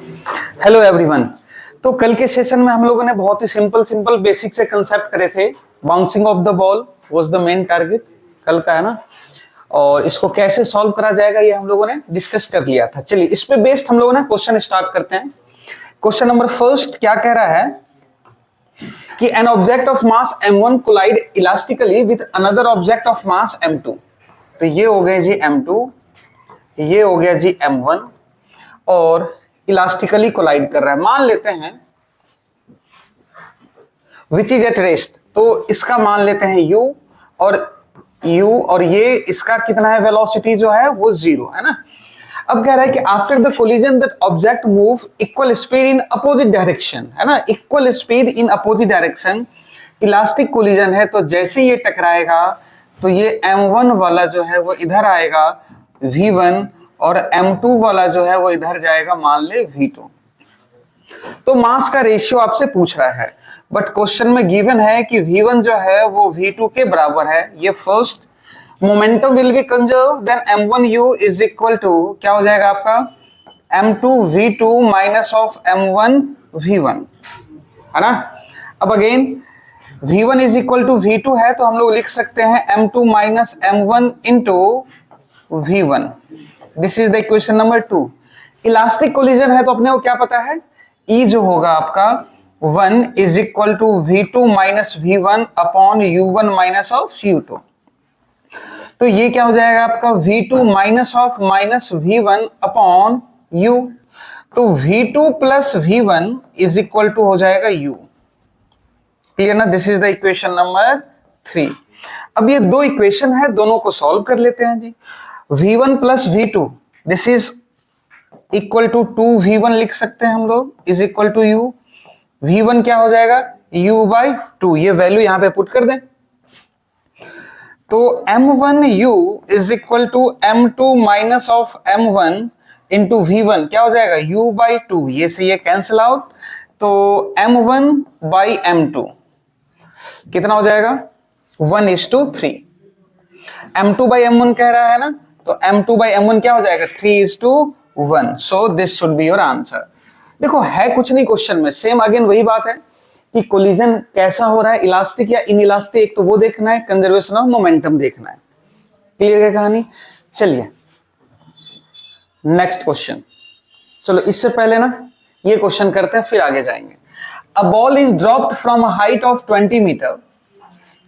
Hello everyone. तो कल के सेशन में हम लोगों ने बहुत ही सिंपल बेसिक से कंसेप्ट करे थे। Bouncing off the ball was the main target कल का, है ना। और इसको कैसे सॉल्व करा जाएगा ये हम लोगों ने डिस्कस कर लिया था। चलिए इस पे बेस्ड हम लोगों ने क्वेश्चन स्टार्ट करते हैं। क्वेश्चन नंबर फर्स्ट क्या कह रहा है कि an object of mass m1 collide elastically with another object of mass m2। तो ये हो गया जी m2, ये हो गया जी m1 और इलास्टिकली कोलाइड कर रहा है। मान लेते हैं विच इज एट रेस्ट, तो इसका मान लेते हैं u और ये इसका कितना है, वेलोसिटी जो है वो 0 है ना। अब कह रहा है कि after the collision that object move equal speed in opposite direction, है ना, equal speed in opposite direction. Elastic collision है तो जैसे ये टकराएगा तो ये m1 वाला जो है वो इधर आएगा v1 और m2 वाला जो है वो इधर जाएगा, मान ले v2। तो मास का रेशियो आपसे पूछ रहा है, बट क्वेश्चन में गिवन है कि v1 जो है वो v2 के बराबर है। ये first momentum will be conserve, then m1u is equal to क्या हो जाएगा आपका m2 v2 minus of m1 v1, है ना। अब again v1 is equal to v2 है तो हम लोग लिख सकते हैं m2 minus m1 into v1। This is the equation number 2। Elastic collision है तो अपने को क्या पता है, E जो होगा आपका 1 is equal to v2 minus v1 upon u1 minus of u2। तो ये क्या हो जाएगा आपका v2 minus of minus v1 upon u। तो v2 plus v1 is equal to हो जाएगा u। क्लियर ना। This is the equation number 3। अब ये दो इक्वेशन है, दोनों को सॉल्व कर लेते हैं जी। v1 plus v2 this is equal to 2v1 लिख सकते हैं हम लोग, is equal to u। v1 क्या हो जाएगा u बाई 2, ये वैल्यू यहां पे पुट कर दें तो m1u is equal to m2 minus of m1 into v1 क्या हो जाएगा u बाई 2, ये से ये कैंसिल आउट। तो m1 बाई m2 कितना हो जाएगा 1:3। m2 बाई m1 कह रहा है ना, तो m2 बाई m1 क्या हो जाएगा 3:1। So this should be your answer. देखो है कुछ नहीं क्वेश्चन में, सेम अगेन वही बात है कि कोलिजन कैसा हो रहा है, इलास्टिक या इनइलास्टिक, एक तो वो देखना है, कंजर्वेशन ऑफ मोमेंटम देखना है। क्लियर है कहानी। चलिए नेक्स्ट क्वेश्चन। चलो इससे पहले ना ये क्वेश्चन करते हैं फिर आगे जाएंगे। A ball is dropped from a height of 20 metre.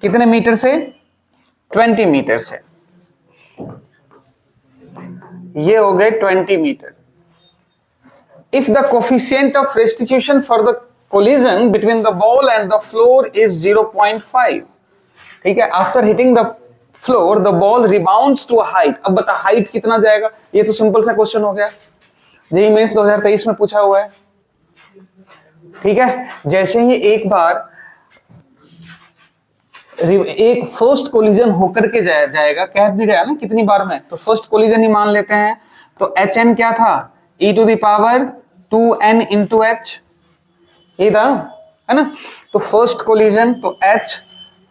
कितने मीटर से 20 मीटर से, ये हो गए 20 metre. If the coefficient of restitution for the collision between the ball and the floor is 0.5, ठीक है। After hitting the floor the ball rebounds to a height. अब बता हाइट कितना जाएगा, ये तो सिंपल सा क्वेश्चन हो गया, जेईई मेंस 2023 में पूछा हुआ है, ठीक है। जैसे ही एक बार एक फर्स्ट कोलिजन होकर के जाएगा, कह नहीं रहा ना कितनी बार में, तो फर्स्ट कोलिजन ही मान लेते हैं। तो hn क्या था e to the power 2n into h, ये था, है ना। तो फर्स्ट कोलिजन तो h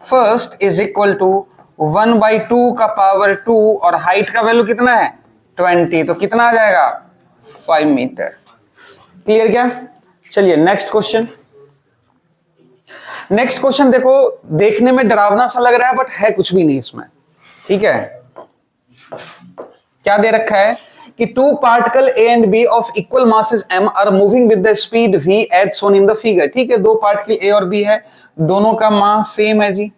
first is equal to 1/2 का पावर 2 और हाइट का वैल्यू कितना है 20, तो कितना आ जाएगा 5 मीटर। क्लियर क्या। चलिए नेक्स्ट क्वेश्चन। नेक्स्ट क्वेश्चन देखो, देखने में डरावना सा लग रहा है बट है कुछ भी नहीं इसमें, ठीक है। क्या दे रखा है कि two particle A and B of equal masses m are moving with the speed v as shown in the figure, ठीक है। दो पार्टिकल ए और बी है, दोनों का मास सेम है जी,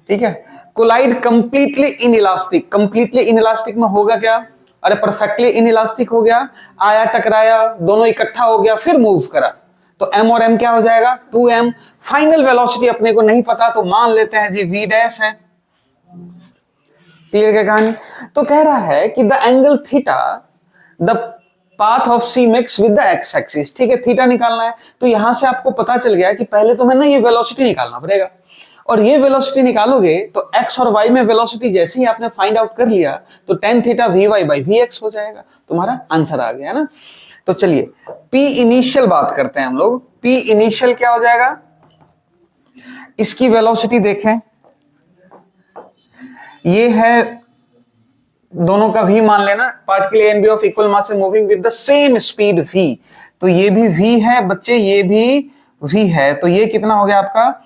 ठीक है। Collide completely inelastic, completely inelastic में होगा क्या, अरे परफेक्टली इनइलास्टिक हो गया, आया टकराया दोनों इकट्ठा हो गया फिर मूव करा, तो m और m क्या हो जाएगा 2m। फाइनल वेलोसिटी अपने को नहीं पता तो मान लेते हैं जी v डैश है। क्लियर क्या कहानी। तो कह रहा है कि the angle theta the path of C mix with the x axis, ठीक है। थीटा निकालना है तो यहां से आपको पता चल गया कि पहले तो मैं ना ये वेलोसिटी निकालना पड़ेगा, और ये वेलोसिटी निकालोगे तो x और y में वेलोसिटी जैसे ही आपने फाइंड आउट कर लिया तो tan theta vy by vx हो जाएगा, तुम्हारा आंसर आ गया ना। तो चलिए P इनिशियल बात करते हैं हम लोग। P इनिशियल क्या हो जाएगा, इसकी वेलोसिटी देखें, ये है दोनों का v मान लेना, particle A and B of equal mass है moving with the same speed v, तो ये भी v है बच्चे, ये भी v है, तो ये कितना हो गया आपका,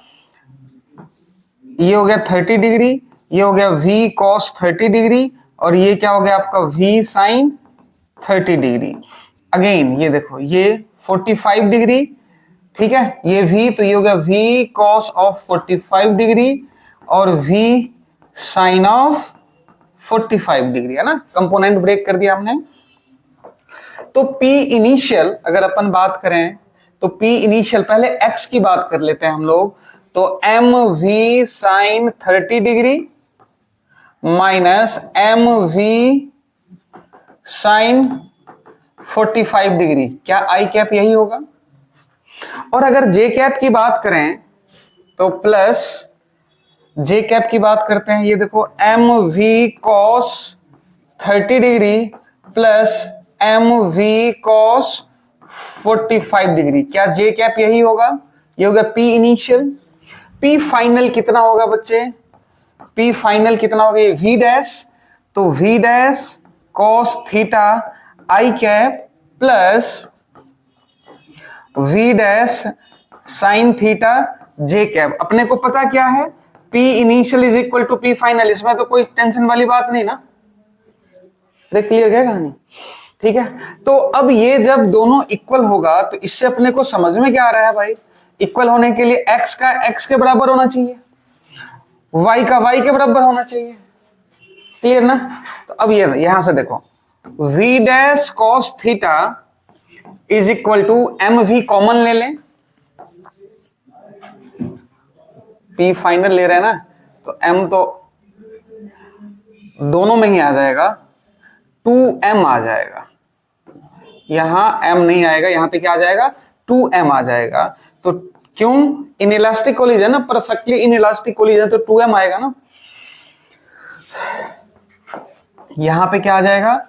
ये हो गया 30 डिग्री, ये हो गया v cos 30 डिग्री, और ये क्या हो गया आपका v sin 30 डिग्री। अगेन ये देखो ये 45 डिग्री, ठीक है, ये v, तो ये हो गया v cos ऑफ 45 डिग्री और v sin ऑफ 45 डिग्री, है ना, कंपोनेंट ब्रेक कर दिया हमने। तो P इनिशियल अगर अपन बात करें तो P इनिशियल, पहले x की बात कर लेते हैं हम लोग, तो mv sin 30 degree minus mv sin 45 degree, क्या i कैप यही होगा। और अगर j कैप की बात करें तो प्लस j कैप की बात करते हैं, ये देखो mv cos 30 degree plus mv cos 45 degree, क्या j कैप यही होगा, ये होगा p इनिशियल। p फाइनल कितना होगा बच्चे, p फाइनल कितना होगा, ये v डैश, तो v dash cos theta i cap plus v dash sin theta j cap. अपने को पता क्या है, P initial is equal to P final, इसमें तो कोई टेंशन वाली बात नहीं ना, अरे क्लियर क्या कहानी, ठीक है। तो अब ये जब दोनों इक्वल होगा तो इससे अपने को समझ में क्या आ रहा है भाई, इक्वल होने के लिए x का x के बराबर होना चाहिए, y का y के बराबर होना चाहिए, क्लियर ना। तो अब ये यहां से देखो v dash cos theta is equal to mv common ले लें, P फाइनल ले रहे हैं ना, तो m तो दोनों में ही आ जाएगा, 2m आ जाएगा, यहां m नहीं आएगा, यहां पे क्या आ जाएगा 2m आ जाएगा। तो क्यों, इन इलास्टिक कोलिजन ना, परफेक्टली इन इलास्टिक कोलिजन, तो 2m आएगा ना, यहां पे क्या आ जाएगा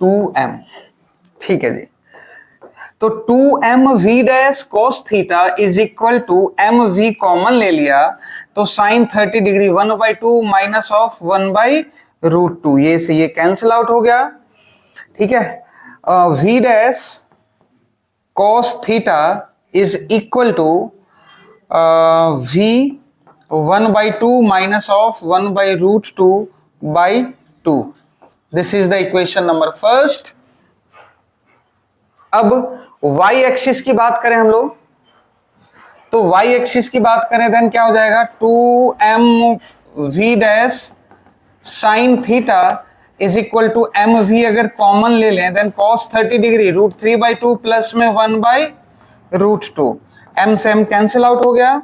2m, ठीक है जी। तो 2m v dash cos theta is equal to m v common ले लिया, तो sin 30 डिग्री 1/2 माइनस ऑफ 1/√2, ये से ये कैंसिल आउट हो गया, ठीक है। v dash cos theta is equal to v 1/2 minus of 1/√2/2, this is the equation number first. अब y एक्सिस की बात करें हम लोग, तो y एक्सिस की बात करें देन क्या हो जाएगा, 2m v dash sin theta is equal to mv, अगर कॉमन ले लें देन cos 30 डिग्री √3/2 प्लस में 1/√2, m से m कैंसिल आउट हो गया,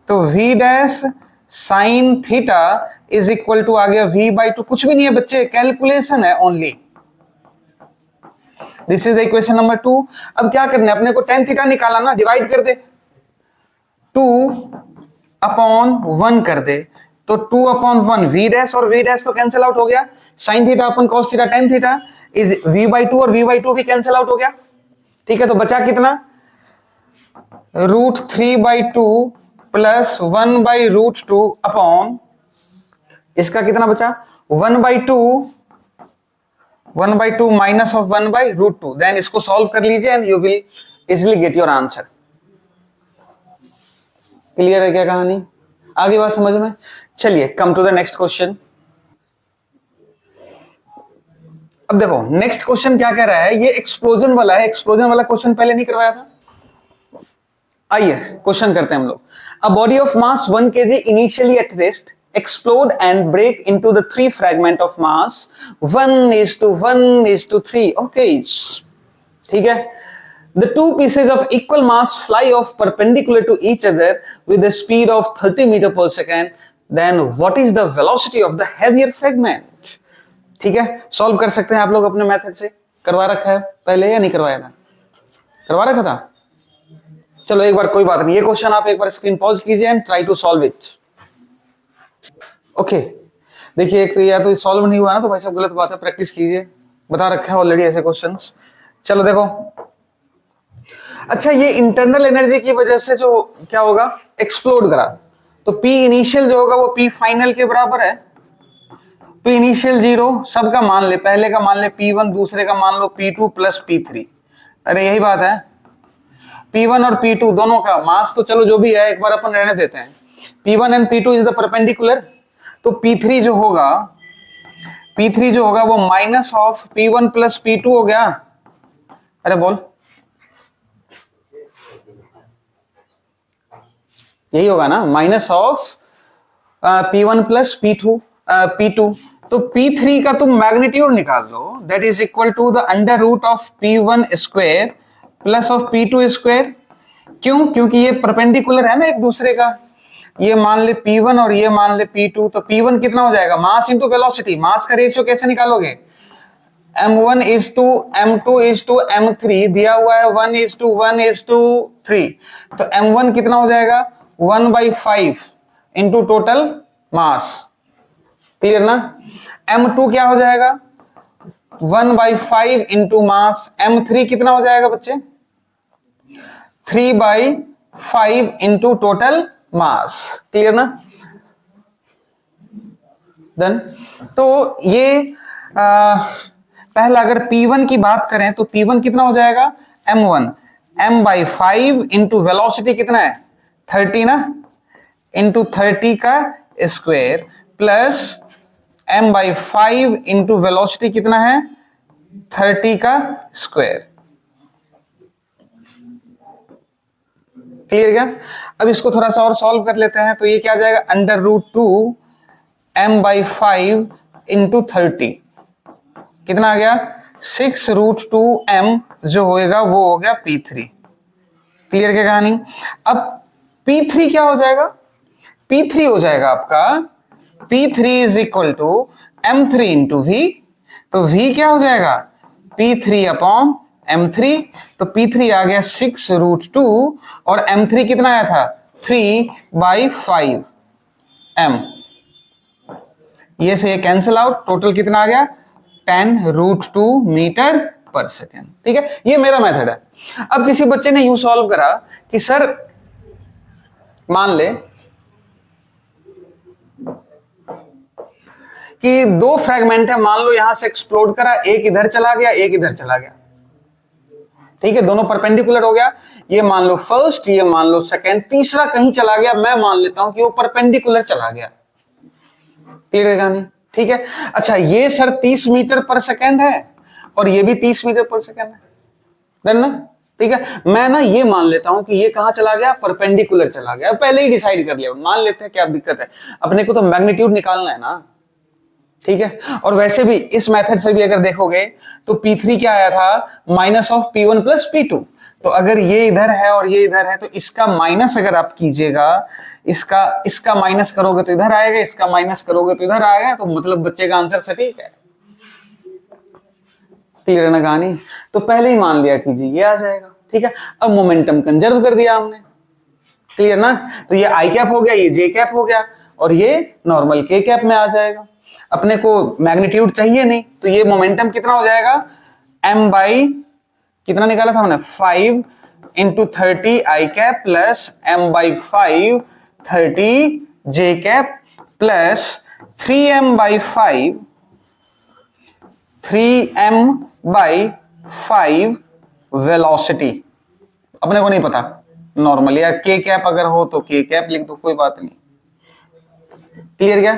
तो v dash sin theta is equal to आ गया v/2, कुछ भी नहीं है बच्चे, कैलकुलेशन है only, this is the equation number 2। अब क्या करना है अपने को, tan थीटा निकाला ना, डिवाइड कर दे, 2/1 कर दे, तो 2/1 v डैश और v डैश तो कैंसिल आउट हो गया, sin theta upon cos theta tan theta is v/2 और v/2 भी कैंसिल आउट हो गया, ठीक है। तो बचा कितना, √3/2 प्लस 1/√2 अपॉन, इसका कितना बचा 1/2 माइनस ऑफ 1/√2, देन इसको सॉल्व कर लीजिए and you will easily get your answer. Clear है क्या कहानी, आगे बात समझ में। चलिए come to the next question. अब देखो नेक्स्ट क्वेश्चन क्या कह रहा है, ये एक्सप्लोजन वाला है, एक्सप्लोजन वाला क्वेश्चन पहले नहीं करवाया था, आइए क्वेश्चन करते हैं हम लोग। A body of mass 1 kg initially at rest explode and break into the 3 fragment of mass 1:1:3 okay, ठीक है। The 2 pieces of equal mass fly off perpendicular to each other with a speed of 30 meter per second, then what is the velocity of the heavier fragment? ठीक है, solve कर सकते हैं आप लोग अपने मेथड से, करवा रखा है पहले या नहीं करवाया था, करवा रखा था, चलो एक बार कोई बात नहीं, ये क्वेश्चन आप एक बार स्क्रीन पॉज कीजिए and try to solve it. Okay देखिए, एक तो या तो सॉल्व नहीं हुआ ना तो भाई साहब गलत बात है, प्रैक्टिस कीजिए, बता रखा है ऑलरेडी ऐसे क्वेश्चंस। चलो देखो, अच्छा ये इंटरनल एनर्जी की वजह से जो क्या होगा, एक्सप्लोड करा, तो P इनिशियल जो होगा वो P फाइनल के बराबर है, तो इनिशियल जीरो, सबका मान ले, पहले का मान ले P1, दूसरे का मान लो P2 प्लस P3। अरे यही बात है, P1 और P2 दोनों का मास तो चलो जो भी है एक बार अपन रहने देते हैं। P1 and P2 is the perpendicular, तो P3 जो होगा वो minus of P1 plus P2 हो गया। अरे बोल, यही होगा ना, minus of P1 plus P2। तो P3 का तुम मैग्नीट्यूड निकाल लो, that is equal to the under root of P1 square plus of P2 square. क्यों? क्योंकि ये परपेंडिकुलर है ना एक दूसरे का। ये मान ले P1 और ये मान ले P2, तो P1 कितना हो जाएगा, मास इंटू वेलोसिटी। मास का रेशियो कैसे निकालोगे, M1 is to M2 is to M3 दिया हुआ है 1:1:3, तो M1 कितना हो जाएगा 1/5 इंटू टोटल मास। क्लियर ना? M2 क्या हो जाएगा 1/5 इंटू मास। M3 कितना हो जाएगा बच्चे 3/5 इंटू टोटल मास। क्लियर ना? डन। तो ये पहला अगर P1 की बात करें तो P1 कितना हो जाएगा M1, M/5 इंटू वेलोसिटी कितना है 30 ना, इंटू 30 का square plus M/5 into velocity कितना है 30 का स्क्वायर। क्लियर क्या? अब इसको थोड़ा सा और सॉल्व कर लेते हैं, तो ये क्या आ जाएगा अंडर रूट 2 M/5 इंटू 30 कितना आ गया 6√2m, जो होएगा वो हो गया P3। क्लियर क्या कहानी? अब P3 क्या हो जाएगा, P3 हो जाएगा आपका P3 is equal to M3 into V। तो V क्या हो जाएगा P3 अपॉन M3, तो P3 आ गया 6√2 और M3 कितना आया था 3/5 m। ये से ये कैंसिल आउट, टोटल कितना आ गया 10√2 मीटर पर सेकेंड। ठीक है, ये मेरा मेथड है। अब किसी बच्चे ने यूं सॉल्व करा कि सर मान ले कि दो फ्रैगमेंट है, मान लो यहां से एक्सप्लोड करा, एक इधर चला गया एक इधर चला गया। ठीक है, दोनों परपेंडिकुलर हो गया, ये मान लो फर्स्ट, ये मान लो सेकेंड, तीसरा कहीं चला गया, मैं मान लेता हूं कि वो परपेंडिकुलर चला गया। क्लियर है कहानी? ठीक है। अच्छा, ये सर 30 मीटर पर सेकेंड है और ये भी 30 मीटर पर सेकेंड है, डन ना? ठीक है, मैं ना ये मान लेता हूं कि ये कहां चला गया परपेंडिकुलर चला गया, पहले ही डिसाइड कर लिया, मान लेते हैं, क्या दिक्कत है, अपने को तो मैग्नीट्यूड निकालना है ना। ठीक है, और वैसे भी इस मेथड से भी अगर देखोगे तो P3 क्या आया था minus of P1 plus P2, तो अगर ये इधर है और ये इधर है तो इसका माइनस अगर आप कीजिएगा, इसका माइनस करोगे तो इधर आएगा, इसका माइनस करोगे तो इधर आएगा, तो मतलब बच्चे का आंसर सटीक है। क्लियर है ना कहानी? तो पहले ही मान लिया कीजिए ये आ जाएगा। ठीक है, अब मोमेंटम कंजर्व कर दिया हमने। क्लियर ना? तो ये I कैप हो गया, ये J कैप हो गया और ये नॉर्मल K कैप में आ जाएगा। अपने को मैग्नीट्यूड चाहिए नहीं, तो ये मोमेंटम कितना हो जाएगा m बाई कितना निकाला था हमने 5 into 30 I cap plus m/5 30 J cap plus 3m/5 velocity. अपने को नहीं पता नॉर्मल, या K कैप अगर हो तो K कैप लिख दो, कोई बात नहीं। क्लियर क्या?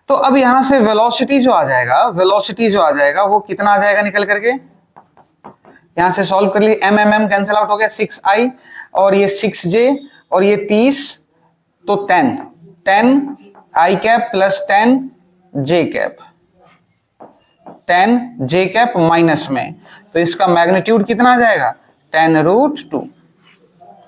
तो अब यहां से वेलोसिटी जो आ जाएगा वो कितना आ जाएगा निकल करके, यहां से सॉल्व कर लिए, m कैंसिल आउट हो गया 6i और ये 6j और ये 30, तो 10 I cap plus 10 J cap, 10 J कैप माइनस में, तो इसका मैग्नीट्यूड कितना आ जाएगा 10√2।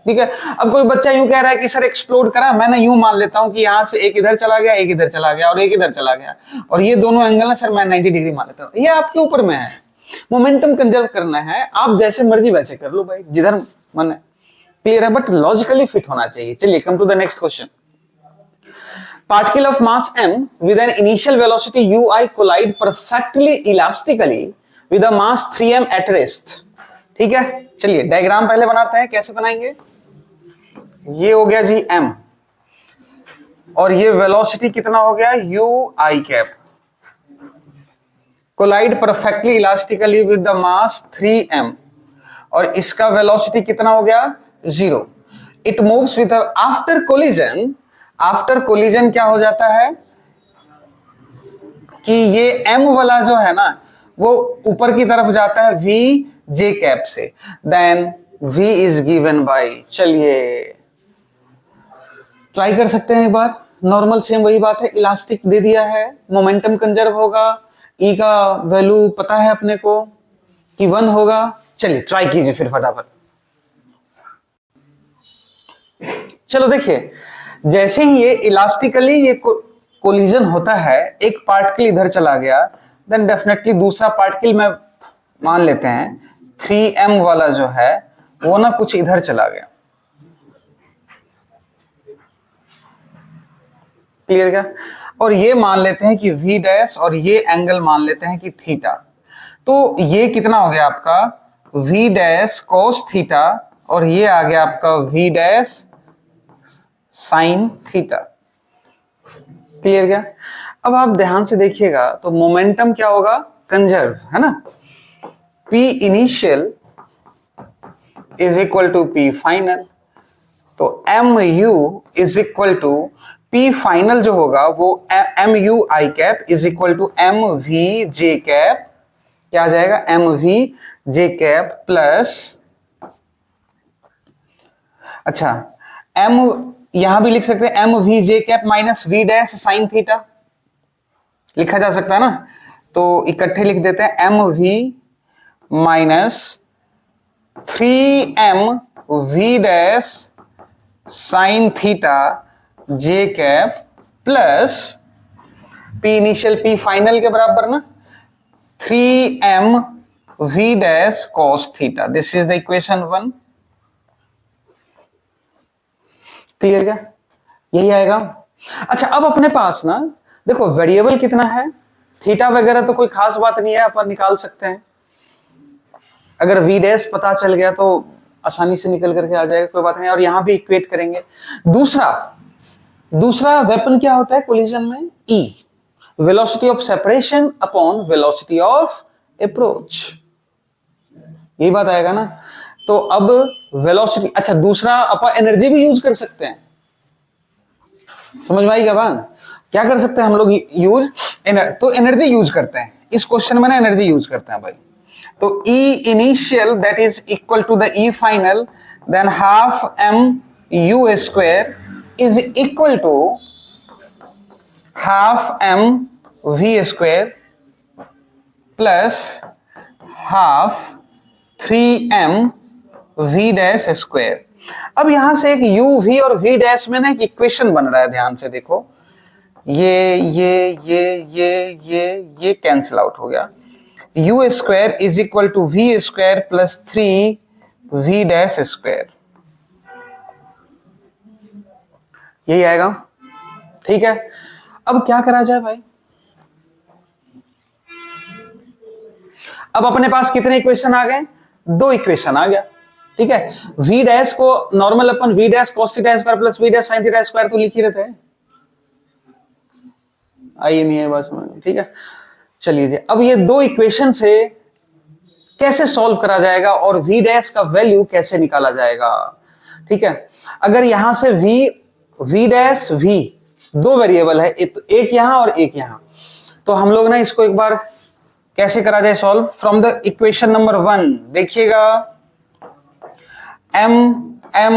ठीक है, अब कोई बच्चा यूं कह रहा है कि सर एक्सप्लोड करा, मैं ना यूं मान लेता हूं कि यहां से एक इधर चला गया, एक इधर चला गया और एक इधर चला गया, और ये दोनों एंगल ना सर मैं 90 डिग्री मान लेता हूं। ये आपके ऊपर में है, मोमेंटम कंजर्व करना है, आप जैसे मर्जी वैसे कर लो भाई, जिधर मन है। क्लियर है? बट लॉजिकली फिट होना चाहिए। चलिए come to the next question. Particle of mass m with an initial velocity ui collide perfectly elastically with a mass 3m at rest। ठीक है, चलिए डायग्राम पहले बनाते हैं, कैसे बनाएंगे। ये हो गया जी m और ये वेलोसिटी कितना हो गया u I cap. Collide perfectly elastically with the mass 3m और इसका वेलोसिटी कितना हो गया 0। It moves with after collision. After collision क्या हो जाता है कि ये m वाला जो है ना वो ऊपर की तरफ जाता है v j कैप से, then v is given by, चलिए ट्राई कर सकते हैं एक बार। नॉर्मल सेम वही बात है, इलास्टिक दे दिया है, मोमेंटम कंजर्व होगा, e का वैल्यू पता है अपने को कि 1 होगा। चलिए ट्राई कीजिए फिर फटाफट। चलो देखिए, जैसे ही ये इलास्टिकली ये कोलिजन होता है, एक पार्टिकल इधर चला गया, देन डेफिनेटली दूसरा पार्टिकल में मान लेते हैं 3m वाला जो है वो ना कुछ इधर चला गया। क्लियर क्या? और ये मान लेते हैं कि v डैश और ये एंगल मान लेते हैं कि थीटा। तो ये कितना हो गया आपका v डैश cos थीटा और ये आ गया आपका v dash sin theta. Clear क्या? अब आप ध्यान से देखिएगा तो मोमेंटम क्या होगा कंजर्व, है ना। p initial is equal to p final, तो mu is equal to p final जो होगा वो mu I cap is equal to mv j cap, क्या आ जाएगा mv j कैप प्लस, अच्छा m यहां भी लिख सकते हैं mv j कैप minus v dash sine theta, लिखा जा सकता है ना। तो इकट्ठे लिख देते हैं mv minus 3m v dash sine theta J cap plus P initial P final के बराबर ना 3m v dash cos theta. This is the equation 1। Clear क्या? यही आएगा। अच्छा अब अपने पास ना देखो वेरिएबल कितना है, थीटा वगैरह तो कोई खास बात नहीं है, अपन निकाल सकते हैं। अगर v डैश पता चल गया तो आसानी से निकल करके आ जाएगा, कोई बात नहीं। और यहां भी इक्वेट करेंगे। दूसरा वेपन क्या होता है कोलिजन में, E, velocity of separation upon velocity of approach, यही बात आएगा ना। तो अब वेलोसिटी, अच्छा दूसरा अपन एनर्जी भी यूज कर सकते हैं, समझ में आई क्या बात? क्या कर सकते हैं हम लोग यूज, तो एनर्जी यूज करते हैं इस क्वेश्चन में ना, एनर्जी यूज करते हैं भाई। तो E initial that is equal to the E final, then half mu square is equal to half mv square plus half 3m v dash square। अब यहां से एक u v और v dash में ना एक इक्वेशन बन रहा है, ध्यान से देखो, ये कैंसिल आउट हो गया। u square is equal to v square plus 3v dash square, यही आएगा। ठीक है, अब क्या करा जाए भाई? अब अपने पास कितने इक्वेशन आ गए? 2 इक्वेशन आ गया। ठीक है, v डैश को नॉर्मल अपन v dash cos theta square plus v dash sin theta square तो लिख ही रहते हैं, आइए नहीं है बात समझ में। ठीक है, चलिए जी, अब ये 2 इक्वेशन से कैसे सॉल्व करा जाएगा और v डैश का वैल्यू कैसे निकाला जाएगा? ठीक है, अगर यहां से v डैश v 2 वेरिएबल है, एक यहां और एक यहां, तो हम लोग ना इसको एक बार कैसे करा जाए solve from the equation number 1। देखिएगा m m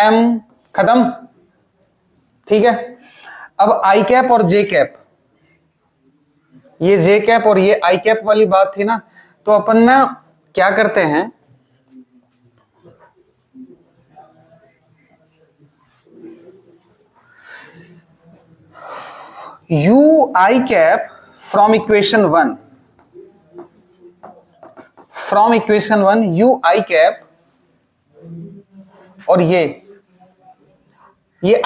m खत्म। ठीक है, अब i कैप और j कैप, ये j कैप और ये i कैप वाली बात थी ना, तो अपन ना क्या करते हैं, u I cap from equation 1, from equation 1 u I cap, और ये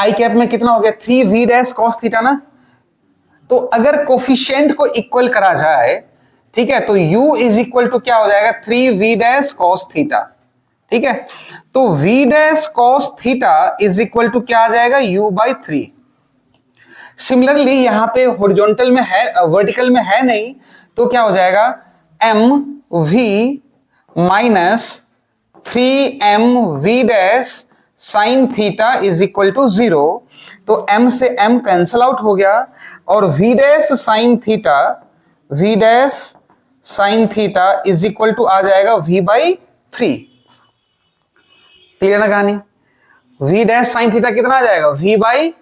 I कैप में कितना हो गया 3v डैश cos थीटा ना। तो अगर कोफिशिएंट को इक्वल करा जाए, ठीक है, तो u इज इक्वल टू क्या हो जाएगा 3v डैश cos थीटा। ठीक है, तो v dash cos theta is equal to क्या आ जाएगा u बाई 3। सिमिलरली यहां पे हॉरिजॉन्टल में है, वर्टिकल में है नहीं, तो क्या हो जाएगा M V minus 3mv dash sine theta is equal to 0। तो m से m कैंसल आउट हो गया और v dash sine theta is equal to आ जाएगा v/3। क्लियर ना कहानी? v डैश साइन थीटा कितना आ जाएगा v/3।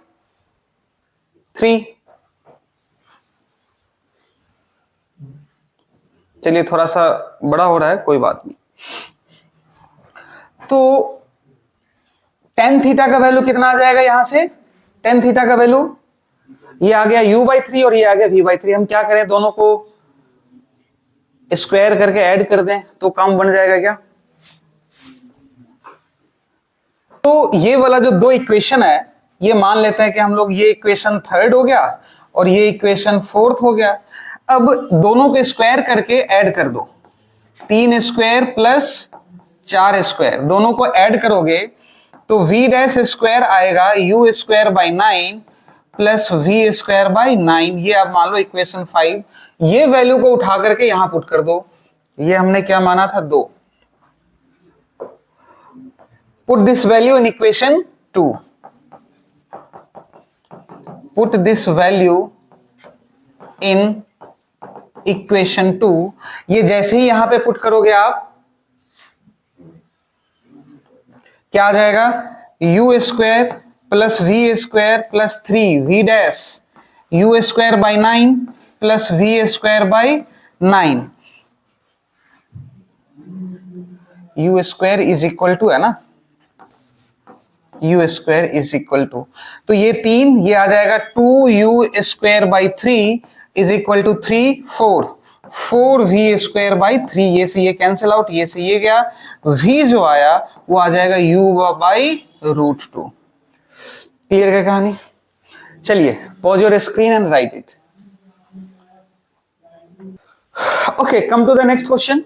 चलिए थोड़ा सा बड़ा हो रहा है, कोई बात नहीं। तो टेन थीटा का वैल्यू कितना आ जाएगा यहां से? टेन थीटा का वैल्यू ये आ गया u/3 और ये आ गया v/3। हम क्या करें, दोनों को स्क्वायर करके ऐड कर दें तो काम बन जाएगा क्या? तो ये वाला जो दो इक्वेशन है, ये मान लेते हैं कि हम लोग ये इक्वेशन थर्ड हो गया और ये इक्वेशन फोर्थ हो गया। अब दोनों को स्क्वायर करके ऐड कर दो, 3 स्क्वायर प्लस 4 स्क्वायर, दोनों को ऐड करोगे तो v डैश स्क्वायर आएगा u square by 9 plus v square by 9। ये आप मान लो इक्वेशन 5। ये वैल्यू को उठा करके यहां पुट कर दो। ये हमने क्या माना था? 2। Put this value in equation 2। Put this value in equation 2। ये जैसे ही यहां पे पुट करोगे आप, क्या आ जाएगा? u square plus v square plus 3v dash u square by 9 plus v square by 9। u square is equal to है ना, u square is equal to, तो ये 3, ये आ जाएगा 2u square by 3 is equal to 3 4v square by 3। ये से ये कैंसिल आउट, ये से ये गया, v जो आया वो आ जाएगा u बाई √2। क्लियर क्या कहानी? चलिए pause your screen and write it. Okay, come to the next question.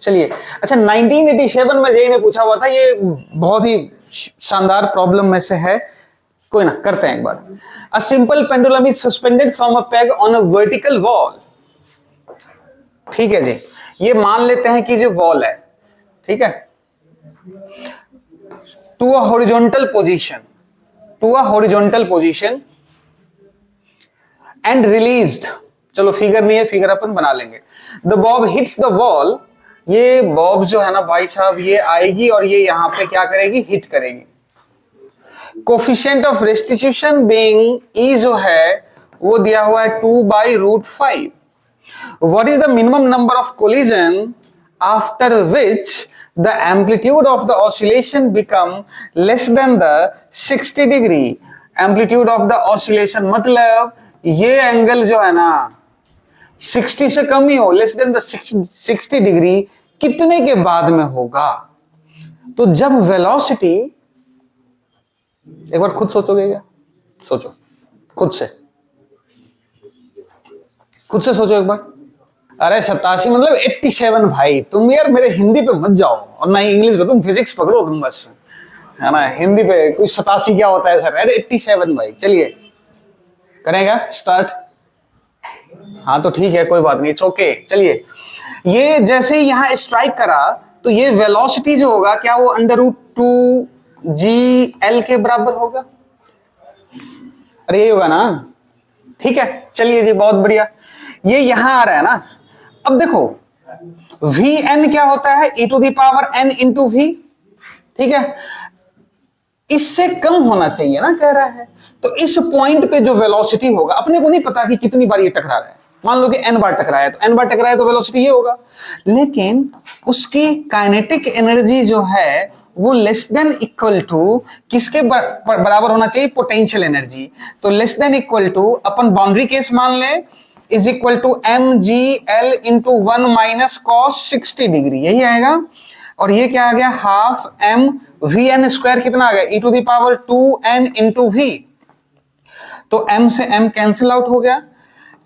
चलिए, अच्छा 1987 में जेई ने पूछा हुआ था, ये बहुत ही शानदार प्रॉब्लम में से है, कोई ना करते हैं एक बार। A simple pendulum is suspended from a peg on a vertical wall. ठीक है जी, ये मान लेते हैं कि जो वॉल है, ठीक है, to a horizontal position and released. चलो फिगर नहीं है, फिगर अपन बना लेंगे। The bob hits the wall. ये बॉब जो है ना भाई साहब, ये आएगी और ये यहां पे क्या करेगी? हिट करेगी। कोफिशिएंट ऑफ रेस्टिट्यूशन बीइंग ई जो है वो दिया हुआ है 2/√5। What is the minimum number of collision after which the amplitude of the oscillation become less than the 60 degree. Amplitude of the oscillation मतलब ये एंगल जो है ना 60 से कम ही हो, लेस देन द 60 डिग्री, कितने के बाद में होगा? तो जब वेलोसिटी, एक बार खुद सोचोगे क्या? सोचो खुद से सोचो एक बार। अरे 87 मतलब 87 भाई। तुम यार मेरे हिंदी पे मत जाओ और ना ही इंग्लिश पे, तुम फिजिक्स पकड़ो तुम बस, है ना। हिंदी पे कोई 87 क्या होता है सर? अरे 87 भाई। चलिए करेगा स्टार्ट। हाँ तो ठीक है, कोई बात नहीं, इट्स ओके। चलिए, ये जैसे ही यहां स्ट्राइक करा तो ये वेलोसिटी जो होगा क्या वो √2gl के बराबर होगा? अरे ये होगा ना, ठीक है। चलिए जी, बहुत बढ़िया। ये यहां आ रहा है ना। अब देखो vn क्या होता है? e⁴n इंटू v, ठीक है। इससे कम होना चाहिए ना, कह रहा है। तो इस पॉइंट पे जो वेलोसिटी होगा, अपने को नहीं पता कि कितनी बार ये टकरा रहा है। मान लो कि n बार टकराया, तो n बार टकराया तो वेलोसिटी ये होगा, लेकिन उसकी काइनेटिक एनर्जी जो है वो लेस देन इक्वल टू किसके बराबर होना चाहिए? Potential energy. तो लेस देन इक्वल टू, अपन बाउंड्री केस मान ले, is equal to mgl into 1 minus cos 60 degree, यही आएगा। और ये क्या आ गया? हाफ m vn स्क्वायर कितना आ गया? e⁴2n into v। तो m से m कैंसिल आउट हो गया,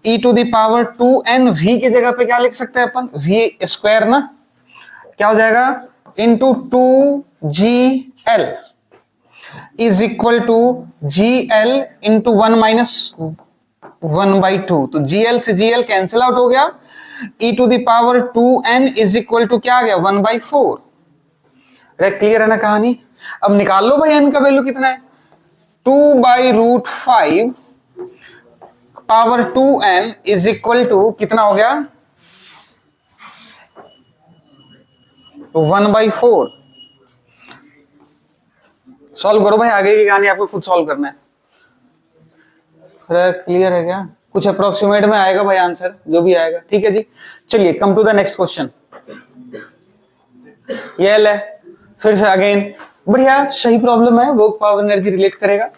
e⁴2n v की जगह पे क्या लिख सकते हैं अपन? v स्क्वायर ना, क्या हो जाएगा? Into 2gl। Is equal to G L into 1-1/2। तो GL से GL कैंसिल आउट हो गया, e⁻² n is equal to क्या आ गया 1/4। क्लियर है ना कहानी। अब निकाल लो भाई n का वैल्यू कितना है, 2/√5 power 2n is equal to कितना हो गया 1/4। सॉल्व करो भाई, आगे की कहानी आपको खुद सॉल्व करना है। क्लियर है क्या, कुछ अप्रोक्सीमेट में आएगा भाई आंसर, जो भी आएगा। ठीक है जी, चलिए come to the next question. ये ले फिर से अगेन बढ़िया सही प्रॉब्लम है, वर्क पावर एनर्जी रिलेट करेगा।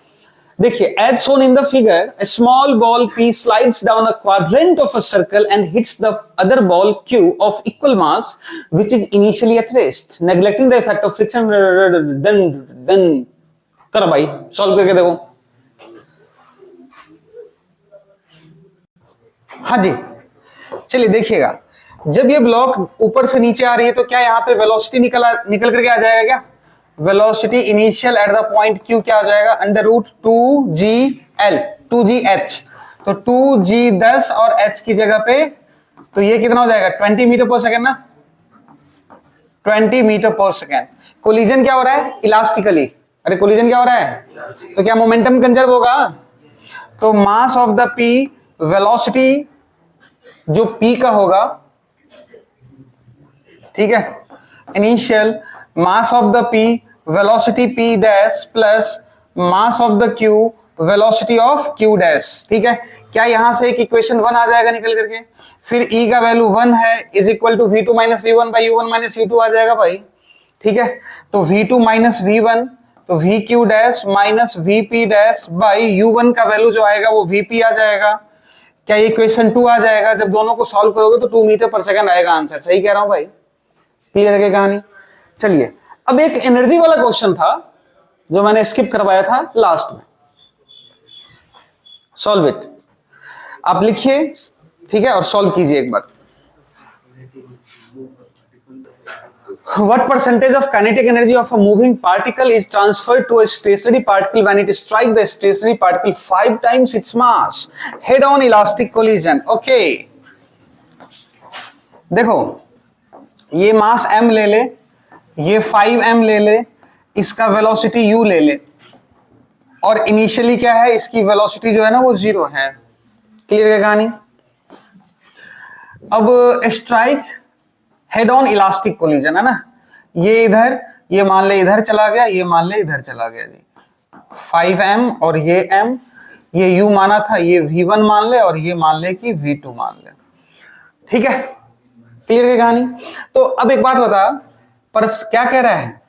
देखिए, as shown in the figure, a small ball P slides down a quadrant of a circle and hits the other ball Q of equal mass, which is initially at rest, neglecting the effect of friction. Then करो भाई, solve करके देखो। हाँ जी, चलिए देखिएगा, जब ये block ऊपर से नीचे आ रही है तो क्या यहाँ पे वेलोसिटी निकल करके आ जाएगा क्या, velocity initial at the point Q क्या आ जाएगा, √2GL 2GH। तो 2G 10 और H की जगह पे तो ये कितना हो जाएगा 20 मीटर पर सेकेंड ना, 20 मीटर पर सेकेंड। कोलिजन क्या हो रहा है इलास्टिकली, अरे कोलिजन क्या हो रहा है, तो क्या मोमेंटम कंजर्व होगा, तो mass of the P, velocity जो P का होगा, ठीक है, initial mass of the P velocity P dash plus mass of the Q velocity of Q dash. ठीक है, क्या यहां से एक इक्वेशन 1 आ जाएगा निकल करके, फिर E का वैल्यू 1 है is equal to V2 minus V1 by U1 minus U2 आ जाएगा भाई। ठीक है, तो V2 माइनस V1 तो VQ dash minus VP dash by U1 का वैल्यू जो आएगा वो VP आ जाएगा। क्या इक्वेशन 2 आ जाएगा, जब दोनों को सॉल्व करोगे तो 2 मीटर पर सेकंड आएगा आंसर। सही कह रहा हूं भाई, क्लियर है कहानी। चलिए अब एक एनर्जी वाला क्वेश्चन था जो मैंने स्किप करवाया था लास्ट में, सॉल्व इट। आप लिखिए, ठीक है, और सॉल्व कीजिए एक बार। What percentage of kinetic energy of a moving particle is transferred to a stationary particle when it strikes the stationary particle 5 times its mass? Head-on elastic collision. Okay. देखो, ये मास m ले ले, ये 5m ले ले, इसका वेलोसिटी u ले ले, और इनिशियली क्या है इसकी वेलोसिटी जो है ना वो 0 है। क्लियर है कहानी। अब strike head on elastic collision है ना, ये इधर, ये मान ले इधर चला गया, ये मान ले इधर चला गया जी, 5m और ये m, ये u माना था, ये v1 मान ले और ये मान ले कि v2 मान ले। ठीक है, क्लियर है कहानी। तो अब एक बात बता, पर क्या कह रहा है,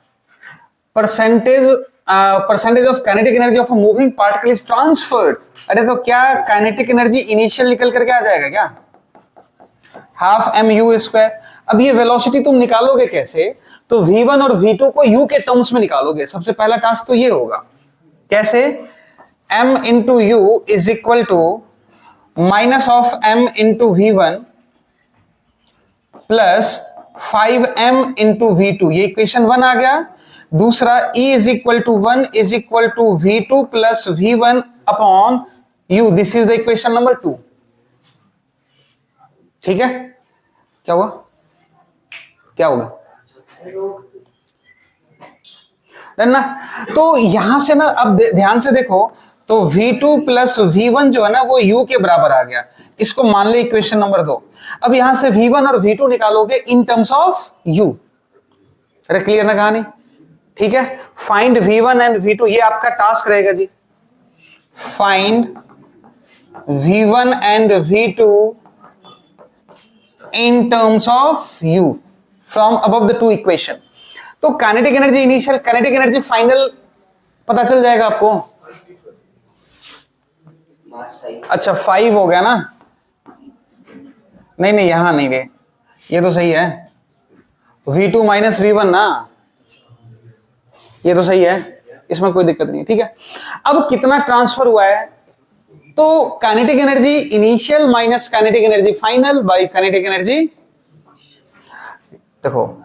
percentage of kinetic energy of a moving particle is transferred. अरे तो क्या काइनेटिक एनर्जी इनिशियल निकल करके आ जाएगा क्या, हाफ mu²। अब ये वेलोसिटी तुम निकालोगे कैसे, तो v1 और v2 को u के टर्म्स में निकालोगे। सबसे पहला टास्क तो ये होगा, कैसे, m into u is equal to minus of m into v1 plus 5m into v2, ये इक्वेशन 1 आ गया। दूसरा E is equal to 1 is equal to v2 plus v1 upon u, this is the equation number 2। ठीक है, क्या हुआ, क्या होगा ना। तो यहां से ना अब ध्यान से देखो, तो v2 प्लस v1 जो है ना वो u के बराबर आ गया, इसको मान ले इक्वेशन नंबर 2। अब यहां से v1 और v2 निकालोगे इन टर्म्स ऑफ u। अरे क्लियर ना कहानी। ठीक है, फाइंड v1 एंड v2, ये आपका टास्क रहेगा जी, find v1 and v2 in terms of u from above the 2 equation. तो kinetic energy initial, kinetic energy final पता चल जाएगा आपको। अच्छा 5 हो गया ना, नहीं नहीं यहां नहीं रे, ये तो सही है, v2 माइनस v1 ना, ये तो सही है, इसमें कोई दिक्कत नहीं। ठीक है, अब कितना ट्रांसफर हुआ है, तो kinetic energy initial minus kinetic energy final by kinetic energy. देखो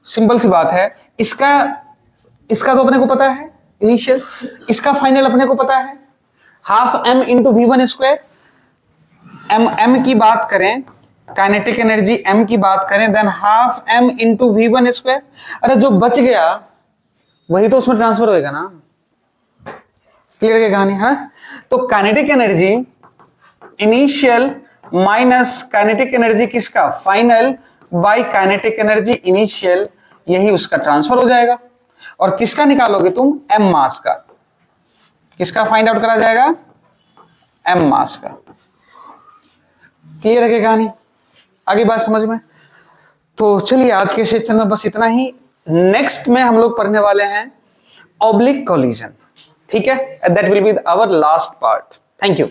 सिंपल सी बात है, इसका तो अपने को पता है इनिशियल। इसका फाइनल अपने को पता है half m into v1 square. m की बात करें, काइनेटिक एनर्जी m की बात करें, than half m into v1 square. अरे जो बच गया वही तो उसमें ट्रांसफर होएगा ना। क्लियर है कहानी? है तो kinetic energy initial minus kinetic energy किसका final by kinetic energy initial, यही उसका ट्रांसफर हो जाएगा। और किसका निकालोगे तुम? m मास का। किसका फाइंड आउट करा जाएगा? m मास का। क्लियर है क्या कहानी? आगे बात समझ में? तो चलिए आज के सेशन में बस इतना ही। नेक्स्ट में हम लोग पढ़ने वाले हैं ऑब्लिक कोलिजन। ठीक है, that will be our last part. Thank you.